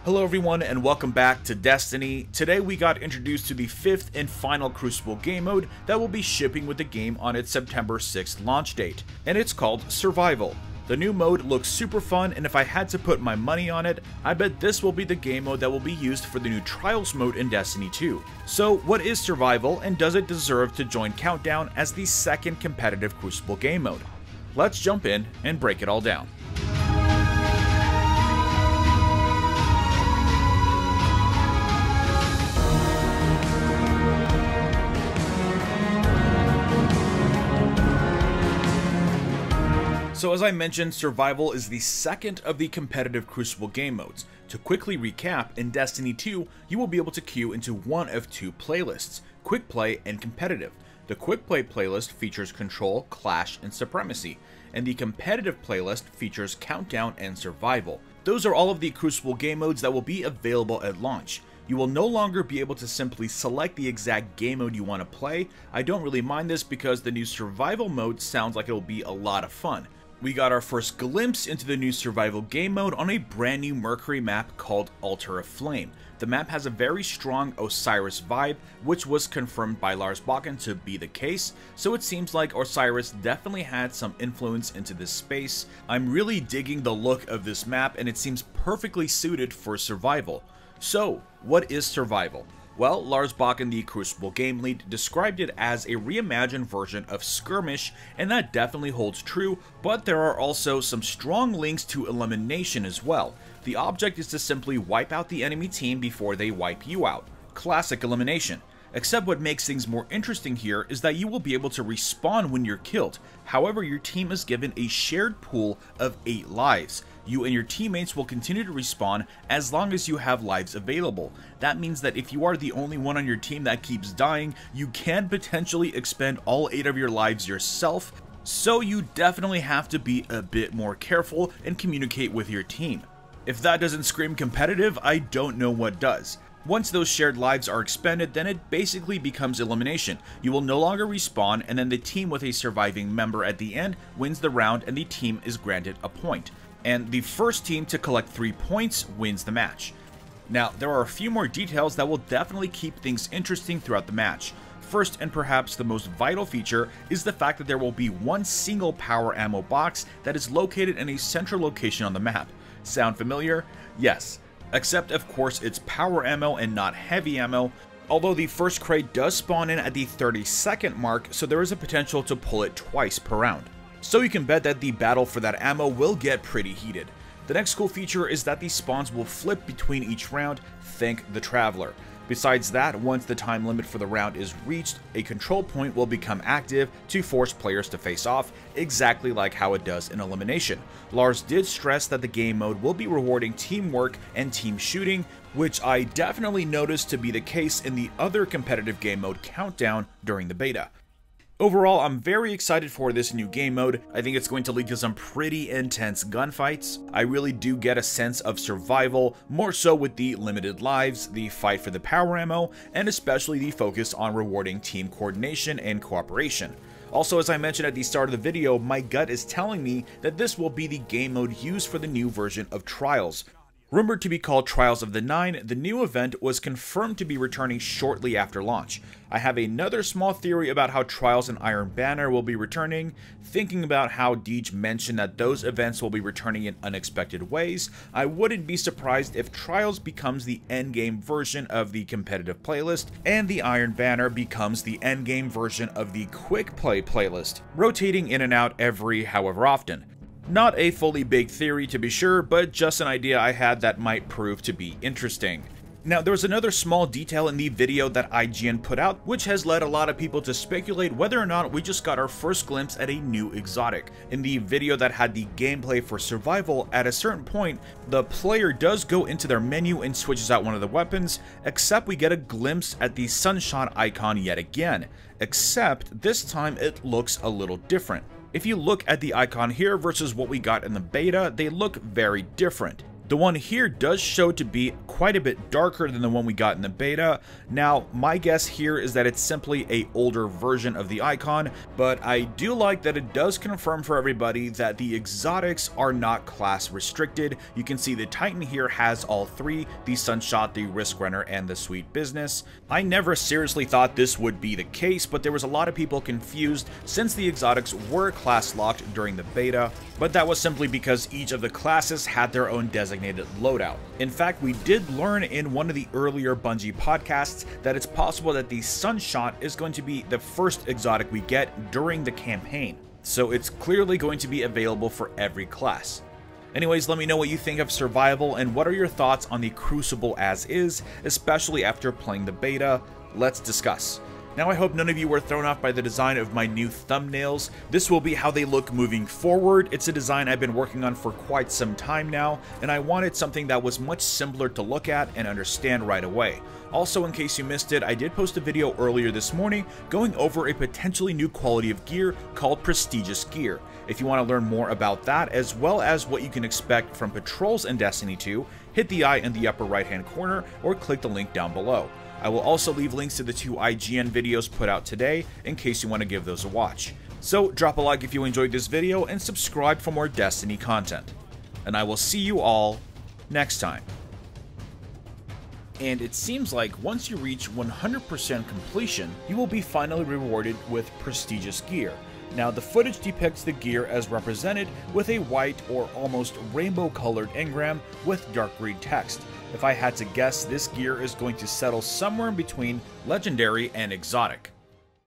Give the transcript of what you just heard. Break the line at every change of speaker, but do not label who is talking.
Hello everyone and welcome back to Destiny. Today we got introduced to the 5th and final Crucible game mode that will be shipping with the game on its September 6th launch date, and it's called Survival. The new mode looks super fun, and if I had to put my money on it, I bet this will be the game mode that will be used for the new Trials mode in Destiny 2. So what is Survival, and does it deserve to join Countdown as the second competitive Crucible game mode? Let's jump in and break it all down. So as I mentioned, Survival is the second of the competitive Crucible game modes. To quickly recap, in Destiny 2, you will be able to queue into one of two playlists, Quick Play and Competitive. The Quick Play playlist features Control, Clash, and Supremacy, and the competitive playlist features Countdown and Survival. Those are all of the Crucible game modes that will be available at launch. You will no longer be able to simply select the exact game mode you want to play. I don't really mind this because the new Survival mode sounds like it will be a lot of fun. We got our first glimpse into the new Survival game mode on a brand new Mercury map called Altar of Flame. The map has a very strong Osiris vibe, which was confirmed by Lars Bakken to be the case, so it seems like Osiris definitely had some influence into this space. I'm really digging the look of this map, and it seems perfectly suited for Survival. So, what is Survival? Well, Lars Bakken, the Crucible game lead, described it as a reimagined version of Skirmish, and that definitely holds true, but there are also some strong links to elimination as well. The object is to simply wipe out the enemy team before they wipe you out. Classic elimination. Except what makes things more interesting here is that you will be able to respawn when you're killed. However, your team is given a shared pool of 8 lives. You and your teammates will continue to respawn as long as you have lives available. That means that if you are the only one on your team that keeps dying, you can potentially expend all 8 of your lives yourself, so you definitely have to be a bit more careful and communicate with your team. If that doesn't scream competitive, I don't know what does. Once those shared lives are expended, then it basically becomes elimination. You will no longer respawn, and then the team with a surviving member at the end wins the round and the team is granted a point. And the first team to collect 3 points wins the match. Now, there are a few more details that will definitely keep things interesting throughout the match. First, and perhaps the most vital feature, is the fact that there will be one single power ammo box that is located in a central location on the map. Sound familiar? Yes. Except, of course, it's power ammo and not heavy ammo, although the first crate does spawn in at the 30-second mark, so there is a potential to pull it twice per round. So you can bet that the battle for that ammo will get pretty heated. The next cool feature is that the spawns will flip between each round, thank the Traveler. Besides that, once the time limit for the round is reached, a control point will become active to force players to face off, exactly like how it does in Elimination. Lars did stress that the game mode will be rewarding teamwork and team shooting, which I definitely noticed to be the case in the other competitive game mode Countdown during the beta. Overall, I'm very excited for this new game mode. I think it's going to lead to some pretty intense gunfights. I really do get a sense of survival, more so with the limited lives, the fight for the power ammo, and especially the focus on rewarding team coordination and cooperation. Also, as I mentioned at the start of the video, my gut is telling me that this will be the game mode used for the new version of Trials. Rumored to be called Trials of the Nine, the new event was confirmed to be returning shortly after launch. I have another small theory about how Trials and Iron Banner will be returning. Thinking about how Deej mentioned that those events will be returning in unexpected ways, I wouldn't be surprised if Trials becomes the endgame version of the competitive playlist, and the Iron Banner becomes the endgame version of the Quick Play playlist, rotating in and out every however often. Not a fully baked theory to be sure, but just an idea I had that might prove to be interesting. Now, there was another small detail in the video that IGN put out, which has led a lot of people to speculate whether or not we just got our first glimpse at a new exotic. In the video that had the gameplay for Survival, at a certain point, the player does go into their menu and switches out one of the weapons, except we get a glimpse at the sunshot icon yet again, except this time it looks a little different. If you look at the icon here versus what we got in the beta, they look very different. The one here does show to be quite a bit darker than the one we got in the beta. Now, my guess here is that it's simply an older version of the icon, but I do like that it does confirm for everybody that the exotics are not class restricted. You can see the Titan here has all three: the Sunshot, the Risk Runner, and the Sweet Business. I never seriously thought this would be the case, but there was a lot of people confused since the exotics were class locked during the beta, but that was simply because each of the classes had their own designated loadout. In fact, we did learn in one of the earlier Bungie podcasts that it's possible that the Sunshot is going to be the first exotic we get during the campaign, so it's clearly going to be available for every class. Anyways, let me know what you think of Survival and what are your thoughts on the Crucible as is, especially after playing the beta. Let's discuss. Now, I hope none of you were thrown off by the design of my new thumbnails. This will be how they look moving forward. It's a design I've been working on for quite some time now, and I wanted something that was much simpler to look at and understand right away. Also, in case you missed it, I did post a video earlier this morning going over a potentially new quality of gear called Prestigious Gear. If you want to learn more about that, as well as what you can expect from patrols in Destiny 2, hit the eye in the upper right hand corner or click the link down below. I will also leave links to the 2 IGN videos put out today in case you want to give those a watch. So drop a like if you enjoyed this video and subscribe for more Destiny content. And I will see you all next time. And it seems like once you reach 100% completion, you will be finally rewarded with Prestigious Gear. Now, the footage depicts the gear as represented with a white or almost rainbow colored engram with dark green text. If I had to guess, this gear is going to settle somewhere in between Legendary and Exotic.